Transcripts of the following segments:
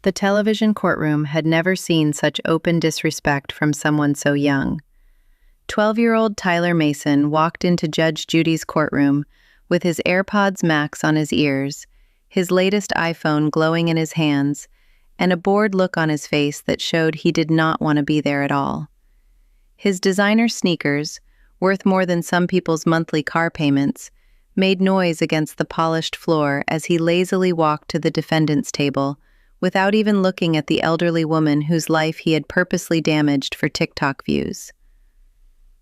The television courtroom had never seen such open disrespect from someone so young. 12-year-old Tyler Mason walked into Judge Judy's courtroom with his AirPods Max on his ears, his latest iPhone glowing in his hands, and a bored look on his face that showed he did not want to be there at all. His designer sneakers, worth more than some people's monthly car payments, made noise against the polished floor as he lazily walked to the defendant's table, without even looking at the elderly woman whose life he had purposely damaged for TikTok views.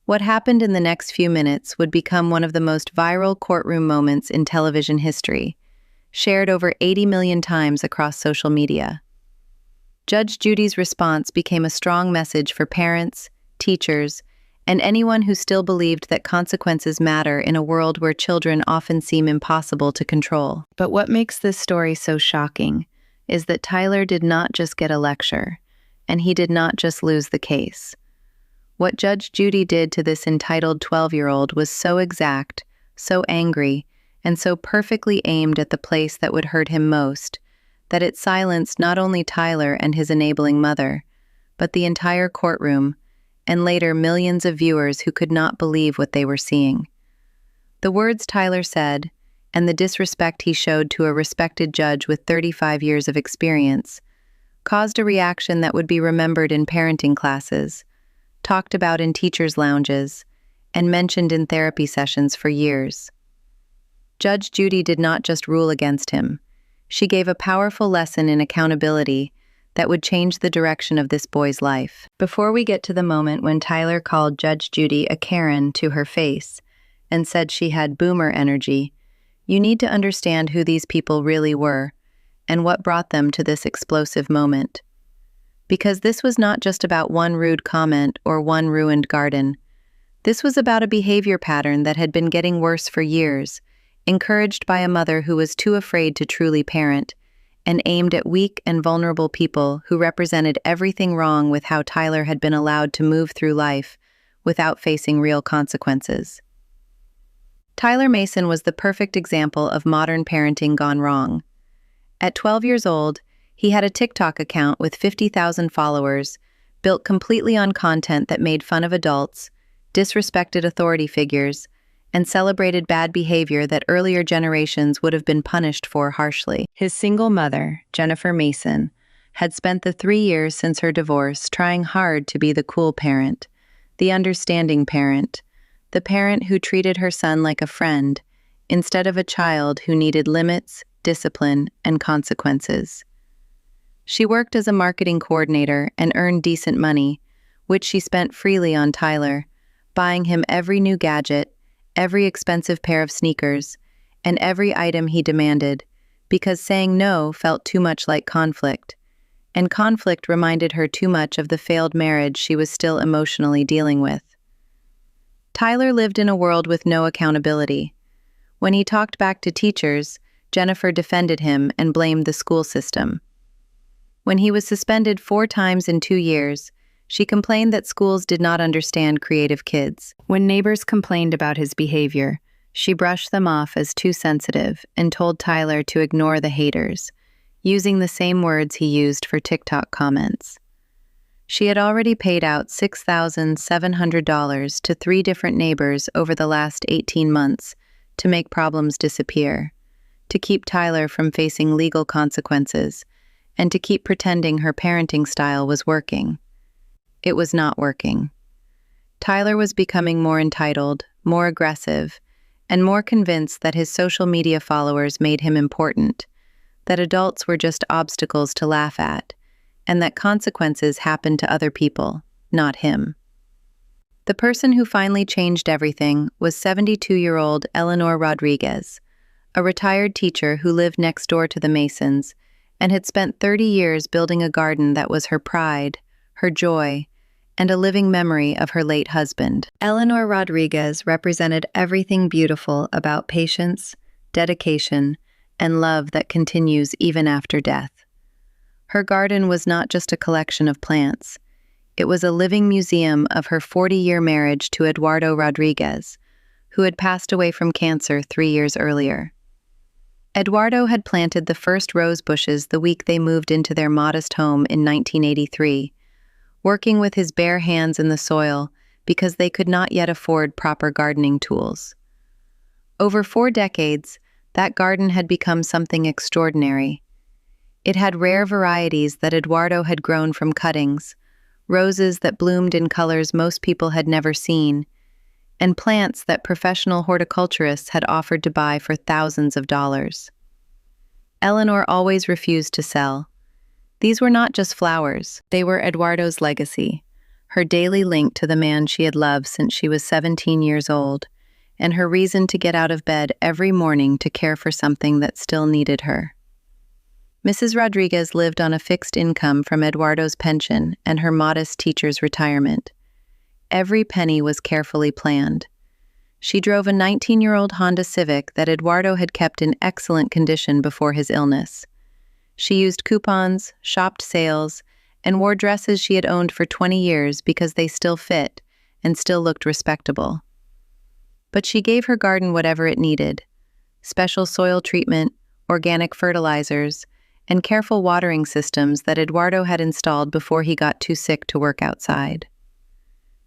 What happened in the next few minutes would become one of the most viral courtroom moments in television history, shared over 80 million times across social media. Judge Judy's response became a strong message for parents, teachers, and anyone who still believed that consequences matter in a world where children often seem impossible to control. But what makes this story so shocking is that Tyler did not just get a lecture, and he did not just lose the case. What Judge Judy did to this entitled 12-year-old was so exact, so angry, and so perfectly aimed at the place that would hurt him most, that it silenced not only Tyler and his enabling mother, but the entire courtroom, and later millions of viewers who could not believe what they were seeing. The words Tyler said, and the disrespect he showed to a respected judge with 35 years of experience, caused a reaction that would be remembered in parenting classes, talked about in teachers' lounges, and mentioned in therapy sessions for years. Judge Judy did not just rule against him. She gave a powerful lesson in accountability that would change the direction of this boy's life. Before we get to the moment when Tyler called Judge Judy a Karen to her face and said she had boomer energy, you need to understand who these people really were and what brought them to this explosive moment. Because this was not just about one rude comment or one ruined garden. This was about a behavior pattern that had been getting worse for years, encouraged by a mother who was too afraid to truly parent, and aimed at weak and vulnerable people who represented everything wrong with how Tyler had been allowed to move through life without facing real consequences. Tyler Mason was the perfect example of modern parenting gone wrong. At 12 years old, he had a TikTok account with 50,000 followers, built completely on content that made fun of adults, disrespected authority figures, and celebrated bad behavior that earlier generations would have been punished for harshly. His single mother, Jennifer Mason, had spent the 3 years since her divorce trying hard to be the cool parent, the understanding parent, the parent who treated her son like a friend, instead of a child who needed limits, discipline, and consequences. She worked as a marketing coordinator and earned decent money, which she spent freely on Tyler, buying him every new gadget, every expensive pair of sneakers, and every item he demanded, because saying no felt too much like conflict, and conflict reminded her too much of the failed marriage she was still emotionally dealing with. Tyler lived in a world with no accountability. When he talked back to teachers, Jennifer defended him and blamed the school system. When he was suspended 4 times in 2 years, she complained that schools did not understand creative kids. When neighbors complained about his behavior, she brushed them off as too sensitive and told Tyler to ignore the haters, using the same words he used for TikTok comments. She had already paid out $6,700 to 3 different neighbors over the last 18 months to make problems disappear, to keep Tyler from facing legal consequences, and to keep pretending her parenting style was working. It was not working. Tyler was becoming more entitled, more aggressive, and more convinced that his social media followers made him important, that adults were just obstacles to laugh at, and that consequences happened to other people, not him. The person who finally changed everything was 72-year-old Eleanor Rodriguez, a retired teacher who lived next door to the Masons and had spent 30 years building a garden that was her pride, her joy, and a living memory of her late husband. Eleanor Rodriguez represented everything beautiful about patience, dedication, and love that continues even after death. Her garden was not just a collection of plants. It was a living museum of her 40-year marriage to Eduardo Rodriguez, who had passed away from cancer 3 years earlier. Eduardo had planted the first rose bushes the week they moved into their modest home in 1983, working with his bare hands in the soil because they could not yet afford proper gardening tools. Over 4 decades, that garden had become something extraordinary. It had rare varieties that Eduardo had grown from cuttings, roses that bloomed in colors most people had never seen, and plants that professional horticulturists had offered to buy for thousands of dollars. Eleanor always refused to sell. These were not just flowers, they were Eduardo's legacy, her daily link to the man she had loved since she was 17 years old, and her reason to get out of bed every morning to care for something that still needed her. Mrs. Rodriguez lived on a fixed income from Eduardo's pension and her modest teacher's retirement. Every penny was carefully planned. She drove a 19-year-old Honda Civic that Eduardo had kept in excellent condition before his illness. She used coupons, shopped sales, and wore dresses she had owned for 20 years because they still fit and still looked respectable. But she gave her garden whatever it needed: special soil treatment, organic fertilizers, and careful watering systems that Eduardo had installed before he got too sick to work outside.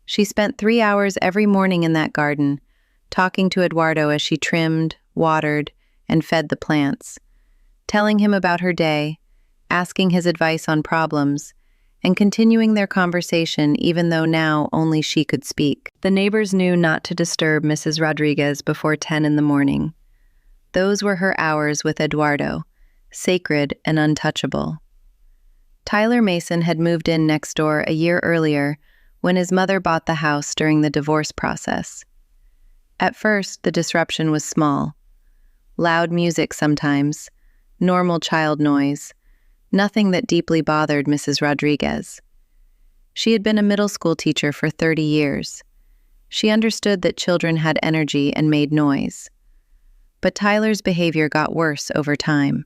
She spent 3 hours every morning in that garden, talking to Eduardo as she trimmed, watered, and fed the plants, telling him about her day, asking his advice on problems, and continuing their conversation even though now only she could speak. The neighbors knew not to disturb Mrs. Rodriguez before 10 in the morning. Those were her hours with Eduardo, sacred and untouchable. Tyler Mason had moved in next door a year earlier when his mother bought the house during the divorce process. At first, the disruption was small. Loud music sometimes, normal child noise, nothing that deeply bothered Mrs. Rodriguez. She had been a middle school teacher for 30 years. She understood that children had energy and made noise. But Tyler's behavior got worse over time.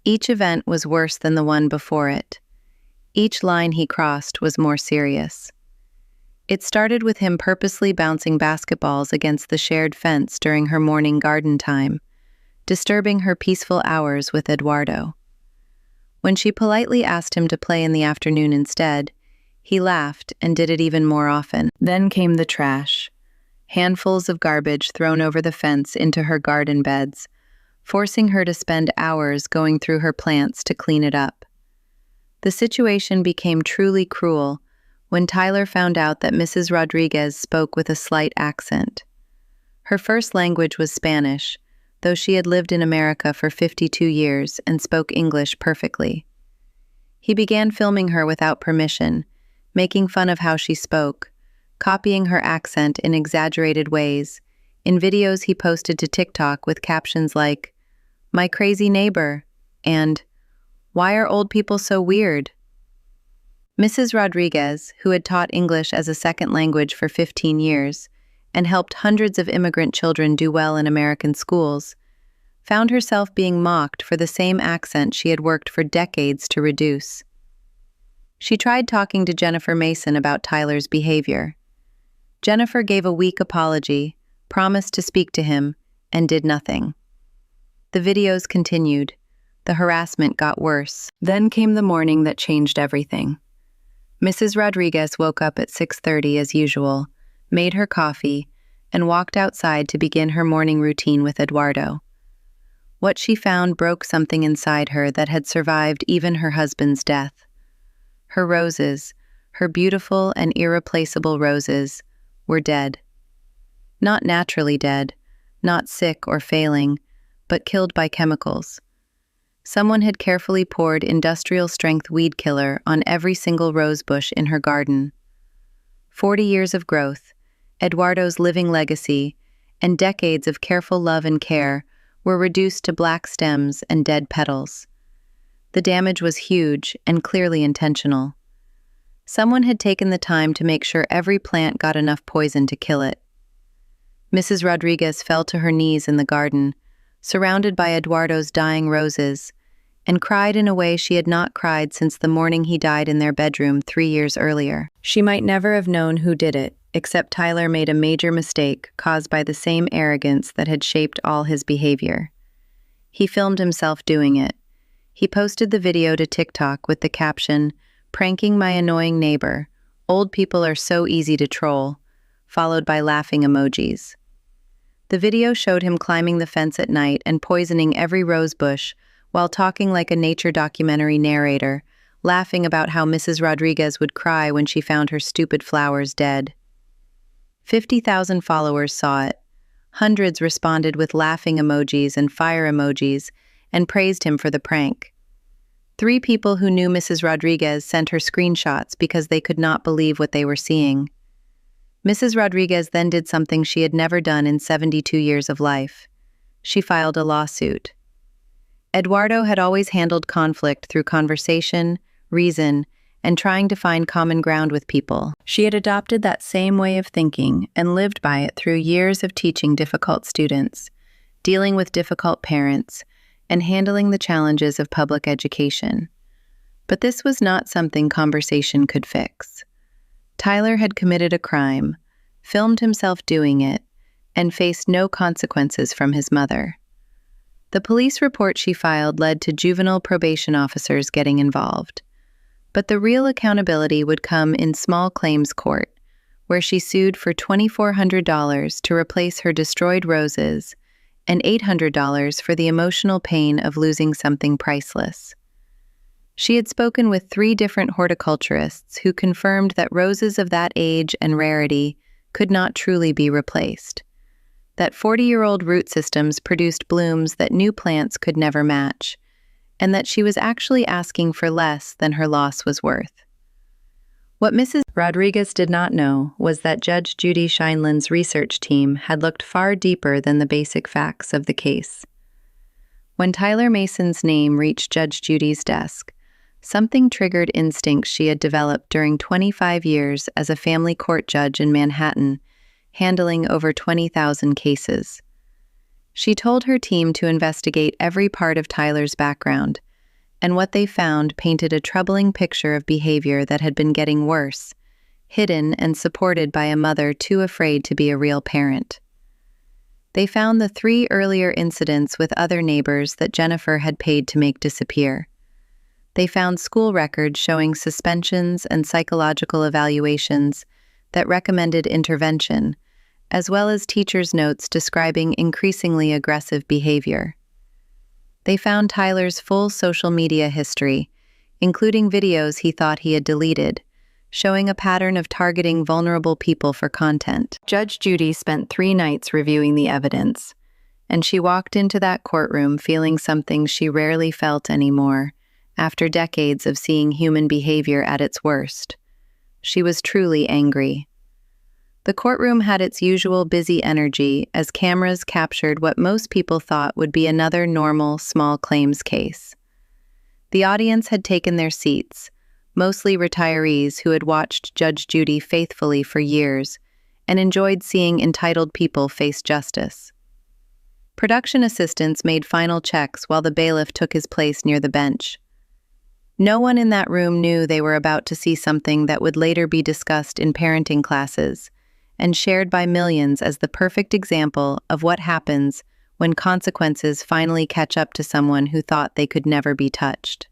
Each event was worse than the one before it. Each line he crossed was more serious. It started with him purposely bouncing basketballs against the shared fence during her morning garden time, disturbing her peaceful hours with Eduardo. When she politely asked him to play in the afternoon instead, he laughed and did it even more often. Then came the trash. Handfuls of garbage thrown over the fence into her garden beds, forcing her to spend hours going through her plants to clean it up. The situation became truly cruel when Tyler found out that Mrs. Rodriguez spoke with a slight accent. Her first language was Spanish, though she had lived in America for 52 years and spoke English perfectly. He began filming her without permission, making fun of how she spoke, copying her accent in exaggerated ways, in videos he posted to TikTok with captions like, "My crazy neighbor," and "Why are old people so weird?" Mrs. Rodriguez, who had taught English as a second language for 15 years and helped hundreds of immigrant children do well in American schools, found herself being mocked for the same accent she had worked for decades to reduce. She tried talking to Jennifer Mason about Tyler's behavior. Jennifer gave a weak apology, promised to speak to him, and did nothing. The videos continued. The harassment got worse. Then came the morning that changed everything. Mrs. Rodriguez woke up at 6:30 as usual, made her coffee, and walked outside to begin her morning routine with Eduardo. What she found broke something inside her that had survived even her husband's death. Her roses, her beautiful and irreplaceable roses, were dead. Not naturally dead, not sick or failing, but killed by chemicals. Someone had carefully poured industrial-strength weed killer on every single rose bush in her garden. 40 years of growth, Eduardo's living legacy, and decades of careful love and care were reduced to black stems and dead petals. The damage was huge and clearly intentional. Someone had taken the time to make sure every plant got enough poison to kill it. Mrs. Rodriguez fell to her knees in the garden, surrounded by Eduardo's dying roses, and cried in a way she had not cried since the morning he died in their bedroom 3 years earlier. She might never have known who did it, except Tyler made a major mistake caused by the same arrogance that had shaped all his behavior. He filmed himself doing it. He posted the video to TikTok with the caption, "Pranking my annoying neighbor. Old people are so easy to troll," followed by laughing emojis. The video showed him climbing the fence at night and poisoning every rose bush while talking like a nature documentary narrator, laughing about how Mrs. Rodriguez would cry when she found her stupid flowers dead. 50,000 followers saw it. Hundreds responded with laughing emojis and fire emojis and praised him for the prank. 3 people who knew Mrs. Rodriguez sent her screenshots because they could not believe what they were seeing. Mrs. Rodriguez then did something she had never done in 72 years of life. She filed a lawsuit. Eduardo had always handled conflict through conversation, reason, and trying to find common ground with people. She had adopted that same way of thinking and lived by it through years of teaching difficult students, dealing with difficult parents, and handling the challenges of public education. But this was not something conversation could fix. Tyler had committed a crime, filmed himself doing it, and faced no consequences from his mother. The police report she filed led to juvenile probation officers getting involved. But the real accountability would come in small claims court, where she sued for $2,400 to replace her destroyed roses and $800 for the emotional pain of losing something priceless. She had spoken with 3 different horticulturists who confirmed that roses of that age and rarity could not truly be replaced, that 40-year-old root systems produced blooms that new plants could never match, and that she was actually asking for less than her loss was worth. What Mrs. Rodriguez did not know was that Judge Judy Files' research team had looked far deeper than the basic facts of the case. When Tyler Mason's name reached Judge Judy's desk, something triggered instincts she had developed during 25 years as a family court judge in Manhattan, handling over 20,000 cases. She told her team to investigate every part of Tyler's background, and what they found painted a troubling picture of behavior that had been getting worse, hidden and supported by a mother too afraid to be a real parent. They found the 3 earlier incidents with other neighbors that Jennifer had paid to make disappear. They found school records showing suspensions and psychological evaluations that recommended intervention, as well as teachers' notes describing increasingly aggressive behavior. They found Tyler's full social media history, including videos he thought he had deleted, showing a pattern of targeting vulnerable people for content. Judge Judy spent 3 nights reviewing the evidence, and she walked into that courtroom feeling something she rarely felt anymore, after decades of seeing human behavior at its worst. She was truly angry. The courtroom had its usual busy energy as cameras captured what most people thought would be another normal small claims case. The audience had taken their seats, mostly retirees who had watched Judge Judy faithfully for years and enjoyed seeing entitled people face justice. Production assistants made final checks while the bailiff took his place near the bench. No one in that room knew they were about to see something that would later be discussed in parenting classes and shared by millions as the perfect example of what happens when consequences finally catch up to someone who thought they could never be touched.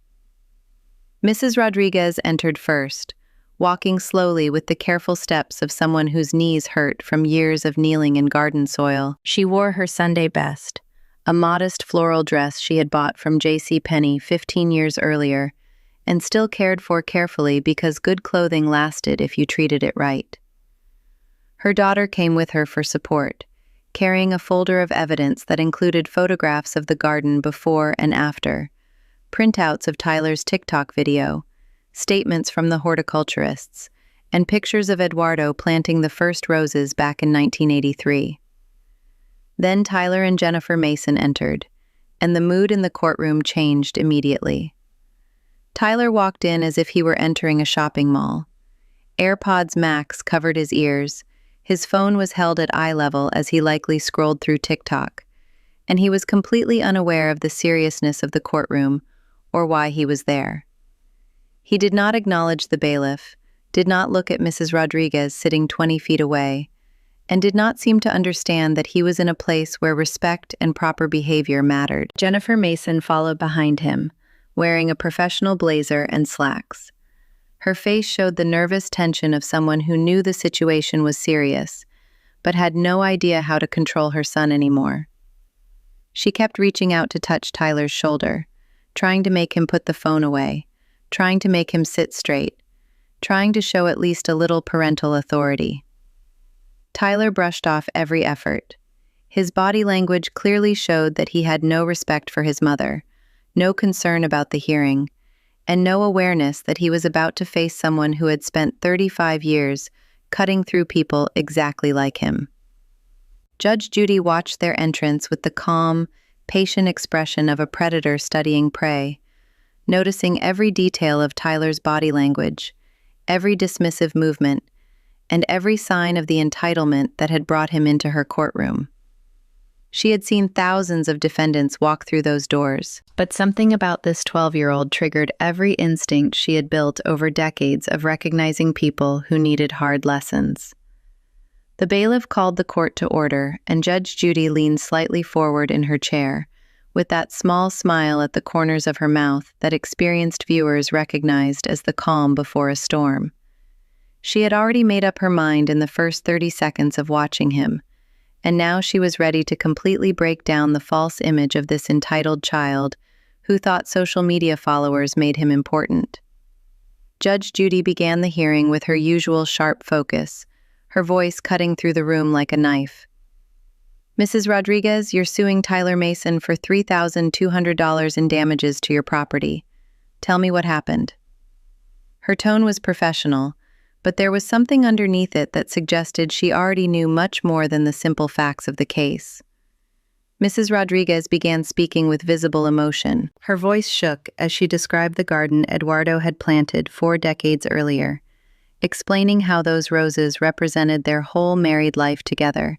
Mrs. Rodriguez entered first, walking slowly with the careful steps of someone whose knees hurt from years of kneeling in garden soil. She wore her Sunday best, a modest floral dress she had bought from JCPenney 15 years earlier, and still cared for carefully because good clothing lasted if you treated it right. Her daughter came with her for support, carrying a folder of evidence that included photographs of the garden before and after, printouts of Tyler's TikTok video, statements from the horticulturists, and pictures of Eduardo planting the first roses back in 1983. Then Tyler and Jennifer Mason entered, and the mood in the courtroom changed immediately. Tyler walked in as if he were entering a shopping mall. AirPods Max covered his ears, his phone was held at eye level as he likely scrolled through TikTok, and he was completely unaware of the seriousness of the courtroom or why he was there. He did not acknowledge the bailiff, did not look at Mrs. Rodriguez sitting 20 feet away, and did not seem to understand that he was in a place where respect and proper behavior mattered. Jennifer Mason followed behind him, wearing a professional blazer and slacks. Her face showed the nervous tension of someone who knew the situation was serious, but had no idea how to control her son anymore. She kept reaching out to touch Tyler's shoulder, trying to make him put the phone away, trying to make him sit straight, trying to show at least a little parental authority. Tyler brushed off every effort. His body language clearly showed that he had no respect for his mother, no concern about the hearing, and no awareness that he was about to face someone who had spent 35 years cutting through people exactly like him. Judge Judy watched their entrance with the calm, patient expression of a predator studying prey, noticing every detail of Tyler's body language, every dismissive movement, and every sign of the entitlement that had brought him into her courtroom. She had seen thousands of defendants walk through those doors, but something about this 12-year-old triggered every instinct she had built over decades of recognizing people who needed hard lessons. The bailiff called the court to order, and Judge Judy leaned slightly forward in her chair, with that small smile at the corners of her mouth that experienced viewers recognized as the calm before a storm. She had already made up her mind in the first 30 seconds of watching him, and now she was ready to completely break down the false image of this entitled child who thought social media followers made him important. Judge Judy began the hearing with her usual sharp focus, her voice cutting through the room like a knife. "Mrs. Rodriguez, you're suing Tyler Mason for $3,200 in damages to your property. Tell me what happened." Her tone was professional, but there was something underneath it that suggested she already knew much more than the simple facts of the case. Mrs. Rodriguez began speaking with visible emotion. Her voice shook as she described the garden Eduardo had planted 4 decades earlier, explaining how those roses represented their whole married life together,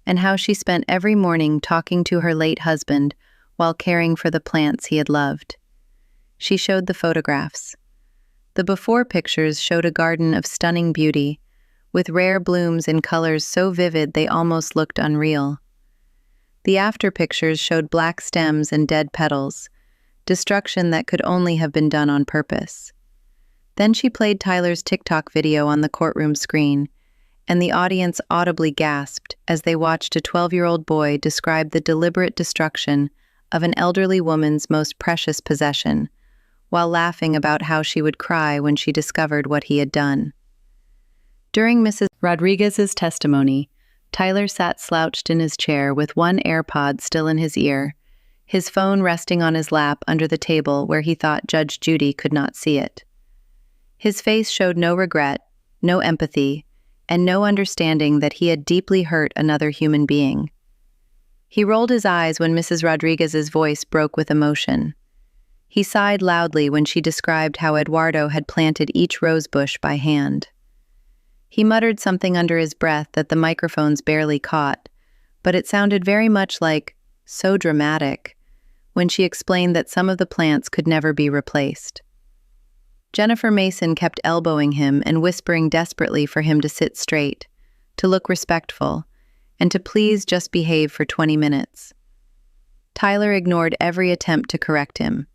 and how she spent every morning talking to her late husband while caring for the plants he had loved. She showed the photographs. The before pictures showed a garden of stunning beauty, with rare blooms in colors so vivid they almost looked unreal. The after pictures showed black stems and dead petals, destruction that could only have been done on purpose. Then she played Tyler's TikTok video on the courtroom screen, and the audience audibly gasped as they watched a 12-year-old boy describe the deliberate destruction of an elderly woman's most precious possession, while laughing about how she would cry when she discovered what he had done. During Mrs. Rodriguez's testimony, Tyler sat slouched in his chair with one AirPod still in his ear, his phone resting on his lap under the table where he thought Judge Judy could not see it. His face showed no regret, no empathy, and no understanding that he had deeply hurt another human being. He rolled his eyes when Mrs. Rodriguez's voice broke with emotion. He sighed loudly when she described how Eduardo had planted each rose bush by hand. He muttered something under his breath that the microphones barely caught, but it sounded very much like, "so dramatic," when she explained that some of the plants could never be replaced. Jennifer Mason kept elbowing him and whispering desperately for him to sit straight, to look respectful, and to please just behave for 20 minutes. Tyler ignored every attempt to correct him,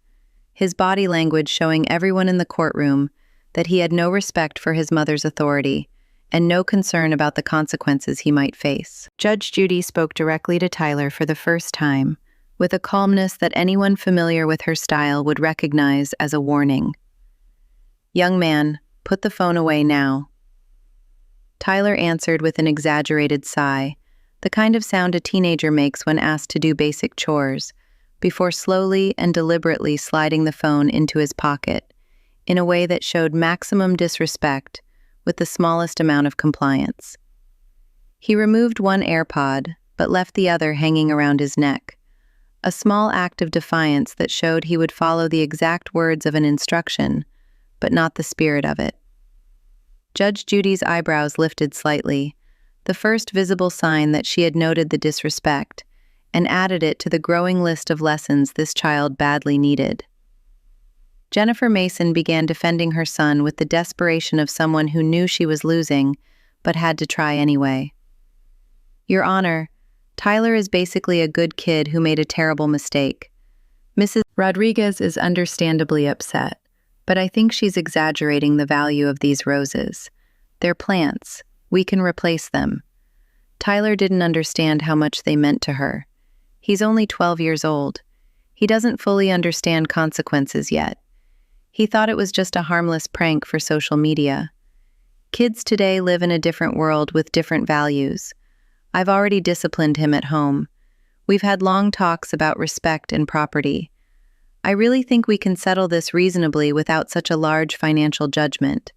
his body language showing everyone in the courtroom that he had no respect for his mother's authority and no concern about the consequences he might face. Judge Judy spoke directly to Tyler for the first time, with a calmness that anyone familiar with her style would recognize as a warning. "Young man, put the phone away now." Tyler answered with an exaggerated sigh, the kind of sound a teenager makes when asked to do basic chores, before slowly and deliberately sliding the phone into his pocket, in a way that showed maximum disrespect with the smallest amount of compliance. He removed one AirPod, but left the other hanging around his neck, a small act of defiance that showed he would follow the exact words of an instruction, but not the spirit of it. Judge Judy's eyebrows lifted slightly, the first visible sign that she had noted the disrespect, and added it to the growing list of lessons this child badly needed. Jennifer Mason began defending her son with the desperation of someone who knew she was losing, but had to try anyway. Your Honor, Tyler is basically a good kid who made a terrible mistake. Mrs. Rodriguez is understandably upset, but I think she's exaggerating the value of these roses. They're plants. We can replace them. Tyler didn't understand how much they meant to her. He's only 12 years old. He doesn't fully understand consequences yet. He thought it was just a harmless prank for social media. Kids today live in a different world with different values. I've already disciplined him at home. We've had long talks about respect and property. I really think we can settle this reasonably without such a large financial judgment.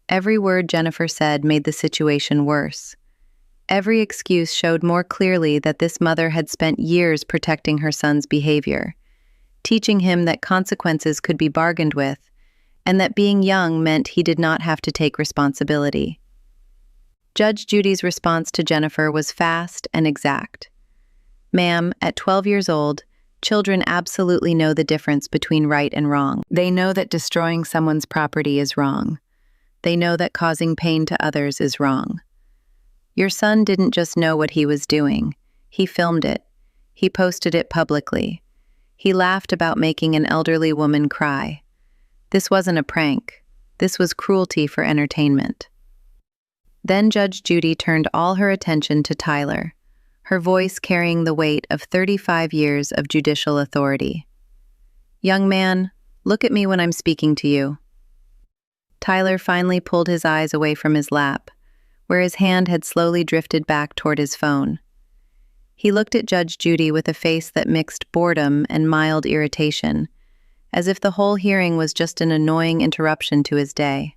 Every word Jennifer said made the situation worse. Every excuse showed more clearly that this mother had spent years protecting her son's behavior, teaching him that consequences could be bargained with, and that being young meant he did not have to take responsibility. Judge Judy's response to Jennifer was fast and exact. Ma'am, at 12 years old, children absolutely know the difference between right and wrong. They know that destroying someone's property is wrong. They know that causing pain to others is wrong. Your son didn't just know what he was doing. He filmed it. He posted it publicly. He laughed about making an elderly woman cry. This wasn't a prank. This was cruelty for entertainment. Then Judge Judy turned all her attention to Tyler, her voice carrying the weight of 35 years of judicial authority. Young man, look at me when I'm speaking to you. Tyler finally pulled his eyes away from his lap, where his hand had slowly drifted back toward his phone. He looked at Judge Judy with a face that mixed boredom and mild irritation, as if the whole hearing was just an annoying interruption to his day.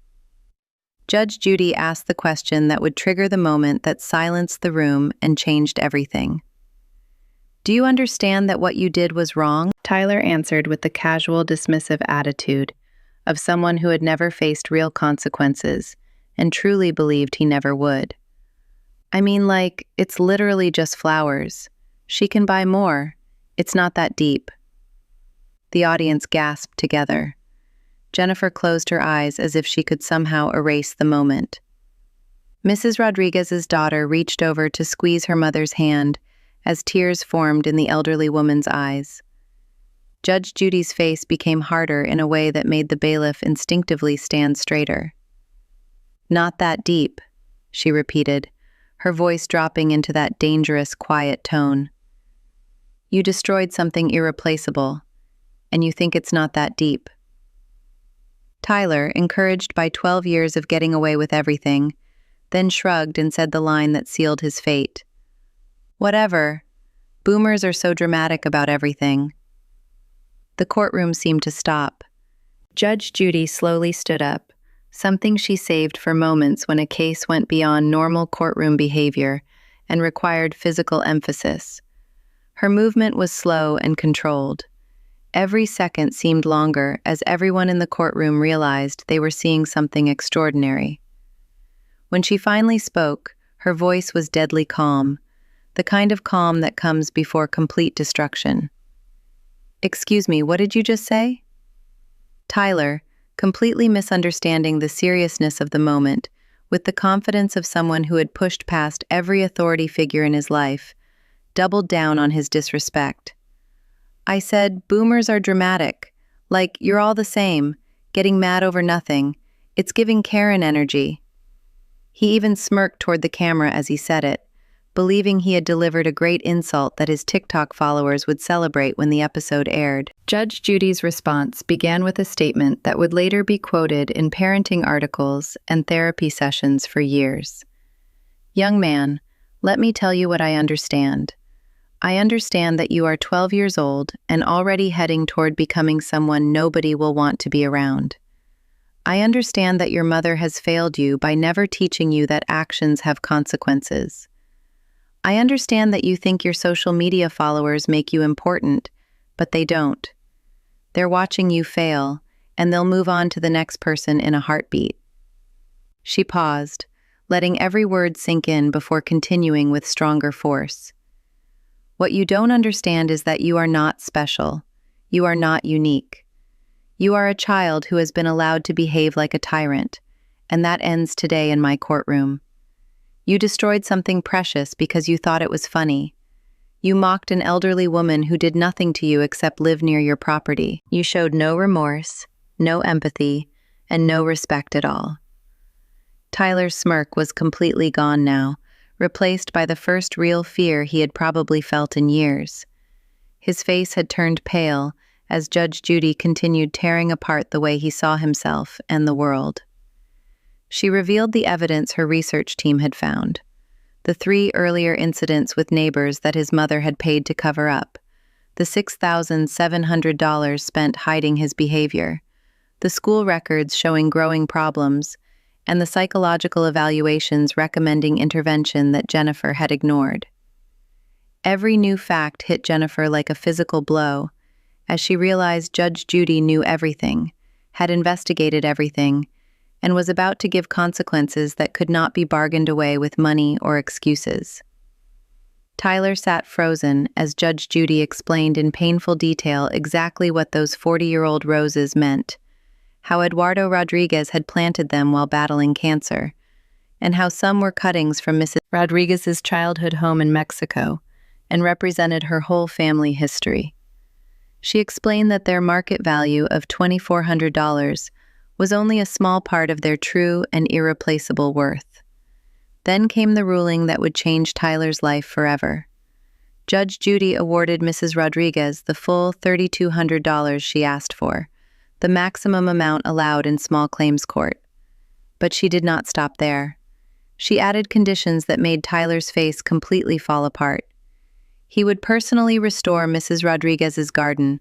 Judge Judy asked the question that would trigger the moment that silenced the room and changed everything. Do you understand that what you did was wrong? Tyler answered with the casual, dismissive attitude of someone who had never faced real consequences and truly believed he never would. I mean, like, it's literally just flowers. She can buy more. It's not that deep. The audience gasped together. Jennifer closed her eyes as if she could somehow erase the moment. Mrs. Rodriguez's daughter reached over to squeeze her mother's hand as tears formed in the elderly woman's eyes. Judge Judy's face became harder in a way that made the bailiff instinctively stand straighter. Not that deep, she repeated, her voice dropping into that dangerous, quiet tone. You destroyed something irreplaceable, and you think it's not that deep. Tyler, encouraged by 12 years of getting away with everything, then shrugged and said the line that sealed his fate. Whatever. Boomers are so dramatic about everything. The courtroom seemed to stop. Judge Judy slowly stood up, something she saved for moments when a case went beyond normal courtroom behavior and required physical emphasis. Her movement was slow and controlled. Every second seemed longer as everyone in the courtroom realized they were seeing something extraordinary. When she finally spoke, her voice was deadly calm, the kind of calm that comes before complete destruction. Excuse me, what did you just say? Tyler, completely misunderstanding the seriousness of the moment, with the confidence of someone who had pushed past every authority figure in his life, doubled down on his disrespect. I said, boomers are dramatic. Like, you're all the same, getting mad over nothing. It's giving Karen energy. He even smirked toward the camera as he said it, believing he had delivered a great insult that his TikTok followers would celebrate when the episode aired. Judge Judy's response began with a statement that would later be quoted in parenting articles and therapy sessions for years. Young man, let me tell you what I understand. I understand that you are 12 years old and already heading toward becoming someone nobody will want to be around. I understand that your mother has failed you by never teaching you that actions have consequences. I understand that you think your social media followers make you important, but they don't. They're watching you fail, and they'll move on to the next person in a heartbeat. She paused, letting every word sink in before continuing with stronger force. What you don't understand is that you are not special. You are not unique. You are a child who has been allowed to behave like a tyrant, and that ends today in my courtroom. You destroyed something precious because you thought it was funny. You mocked an elderly woman who did nothing to you except live near your property. You showed no remorse, no empathy, and no respect at all. Tyler's smirk was completely gone now, replaced by the first real fear he had probably felt in years. His face had turned pale as Judge Judy continued tearing apart the way he saw himself and the world. She revealed the evidence her research team had found. The 3 earlier incidents with neighbors that his mother had paid to cover up, the $6,700 spent hiding his behavior, the school records showing growing problems, and the psychological evaluations recommending intervention that Jennifer had ignored. Every new fact hit Jennifer like a physical blow, as she realized Judge Judy knew everything, had investigated everything, and was about to give consequences that could not be bargained away with money or excuses. Tyler sat frozen as Judge Judy explained in painful detail exactly what those 40-year-old roses meant, how Eduardo Rodriguez had planted them while battling cancer, and how some were cuttings from Mrs. Rodriguez's childhood home in Mexico and represented her whole family history. She explained that their market value of $2,400 was only a small part of their true and irreplaceable worth. Then came the ruling that would change Tyler's life forever. Judge Judy awarded Mrs. Rodriguez the full $3,200 she asked for, the maximum amount allowed in small claims court. But she did not stop there. She added conditions that made Tyler's face completely fall apart. He would personally restore Mrs. Rodriguez's garden,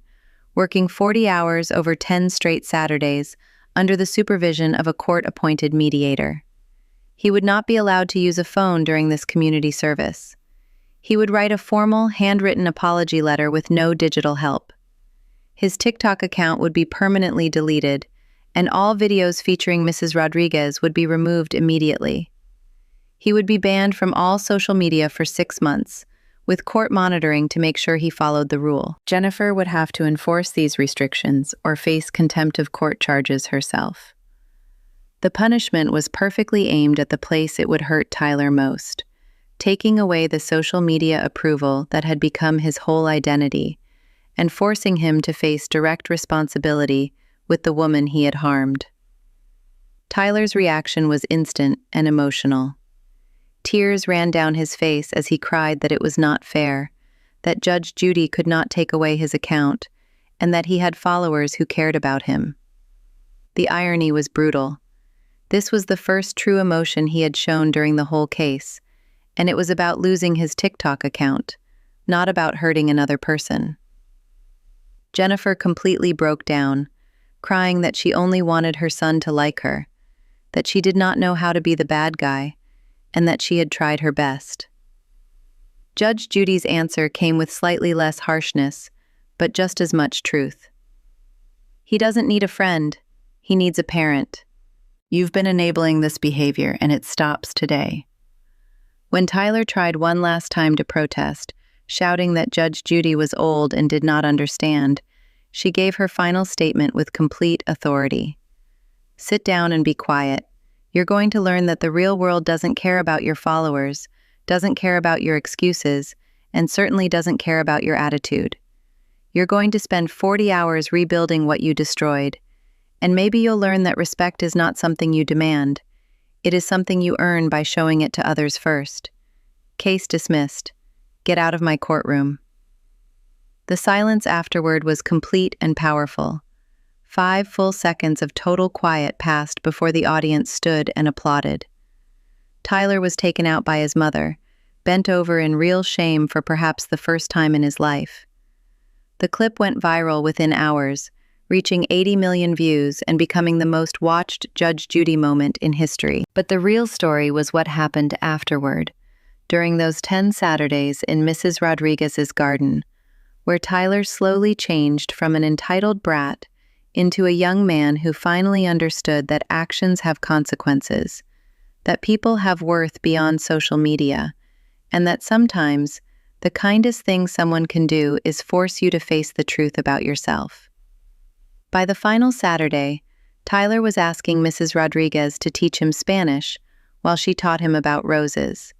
working 40 hours over 10 straight Saturdays under the supervision of a court-appointed mediator. He would not be allowed to use a phone during this community service. He would write a formal, handwritten apology letter with no digital help. His TikTok account would be permanently deleted, and all videos featuring Mrs. Rodriguez would be removed immediately. He would be banned from all social media for 6 months, with court monitoring to make sure he followed the rule. Jennifer would have to enforce these restrictions or face contempt of court charges herself. The punishment was perfectly aimed at the place it would hurt Tyler most, taking away the social media approval that had become his whole identity, and forcing him to face direct responsibility with the woman he had harmed. Tyler's reaction was instant and emotional. Tears ran down his face as he cried that it was not fair, that Judge Judy could not take away his account, and that he had followers who cared about him. The irony was brutal. This was the first true emotion he had shown during the whole case, and it was about losing his TikTok account, not about hurting another person. Jennifer completely broke down, crying that she only wanted her son to like her, that she did not know how to be the bad guy, and that she had tried her best. Judge Judy's answer came with slightly less harshness, but just as much truth. He doesn't need a friend, he needs a parent. You've been enabling this behavior, and it stops today. When Tyler tried one last time to protest, shouting that Judge Judy was old and did not understand, she gave her final statement with complete authority. Sit down and be quiet. You're going to learn that the real world doesn't care about your followers, doesn't care about your excuses, and certainly doesn't care about your attitude. You're going to spend 40 hours rebuilding what you destroyed, and maybe you'll learn that respect is not something you demand. It is something you earn by showing it to others first. Case dismissed. Get out of my courtroom. The silence afterward was complete and powerful. 5 full seconds of total quiet passed before the audience stood and applauded. Tyler was taken out by his mother, bent over in real shame for perhaps the first time in his life. The clip went viral within hours, reaching 80 million views and becoming the most watched Judge Judy moment in history. But the real story was what happened afterward, during those 10 Saturdays in Mrs. Rodriguez's garden, where Tyler slowly changed from an entitled brat into a young man who finally understood that actions have consequences, that people have worth beyond social media, and that sometimes the kindest thing someone can do is force you to face the truth about yourself. By the final Saturday, Tyler was asking Mrs. Rodriguez to teach him Spanish while she taught him about roses.